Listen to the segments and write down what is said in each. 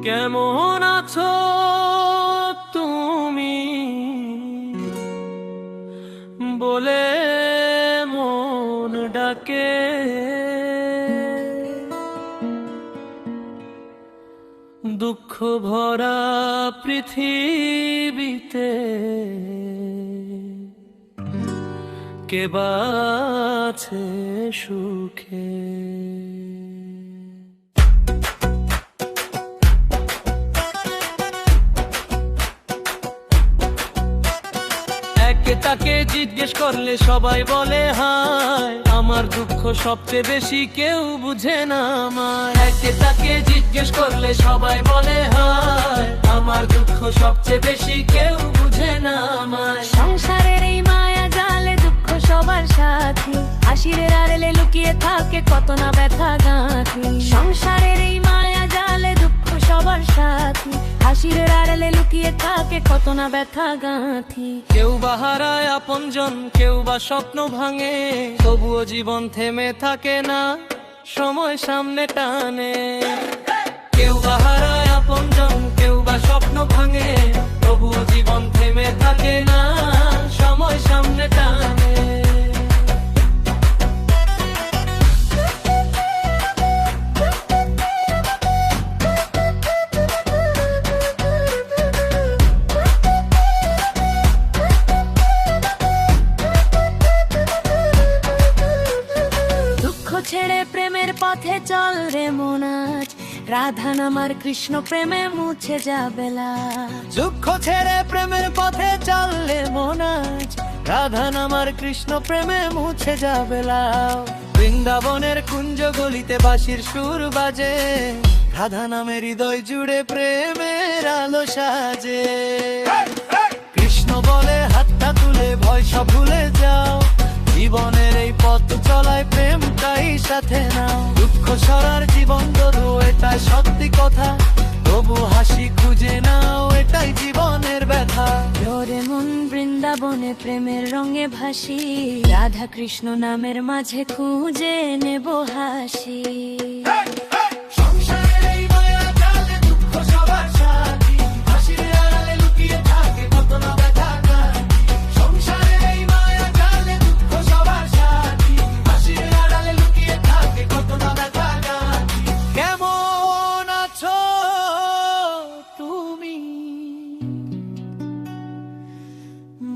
কেমন আছো তুমি বলে মন ডাকে, দুঃখ ভরা পৃথিবীতে কে বাছে সুখে। তাকে জিজ্ঞেস করলে সবাই বলে হায়, আমার দুঃখ সবচেয়ে বেশি কেউ বুঝে না আমায়। একে তাকে জিজ্ঞেস করলে সবাই বলে হায়, আমার দুঃখ সবচেয়ে বেশি কেউ বুঝে না আমায়। সংসারের এই মায়া জালে দুঃখ সবার সাথী, হাসির আড়ালে লুকিয়ে থাকে কত না ব্যথা গাঁথি। সংসারের এই মায়া জালে দুঃখ সবার সাথী, হাসির আড়ালে লুকিয়ে থাকে কত না ব্যথা গাঁথি। কেউ বা হারায় আপনজন, কেউ বা স্বপ্ন ভাঙে, তবুও জীবন থেমে থাকে না, সময় সামনে টানে। কেউ বা হারায় আপনজন, কেউ বা স্বপ্ন ভাঙে, তবুও জীবন থেমে থাকে না, সময় সামনে টানে। ছেড়ে প্রেমের পথে চল রে মন আজ, রাধা নামার কৃষ্ণ প্রেমে মুছে যাবে লাজ। দুঃখ ছেড়ে প্রেমের পথে চললে মন আজ, রাধা নামার কৃষ্ণ প্রেমে মুছে যাবে লাজ। বৃন্দাবনের কুঞ্জ গলিতে বাঁশির সুর বাজে, রাধা নামের হৃদয় জুড়ে প্রেমের আলো সাজে। কৃষ্ণ বলে হাতটা তুলে ভয় সব ভুলে যাও, জীবনের এই পথ চলায় প্রেমটাই সাথে নাও। দুঃখ সরার জীবন ধরো, এটাই সত্যি কথা, তবু হাসি খুঁজে নাও, এটাই জীবনের ব্যথা। জোরে মন বৃন্দাবনে প্রেমের রঙে ভাসি, রাধা কৃষ্ণ নামের মাঝে খুঁজে নেব হাসি।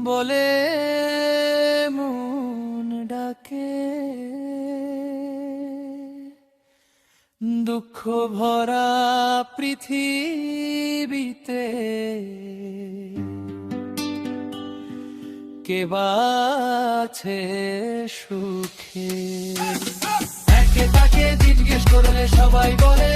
বলে মন ডাকে, দুঃখ ভরা পৃথিবীতে কে বাছে সুখে। একে তাকে জিজ্ঞেস করলে সবাই বলে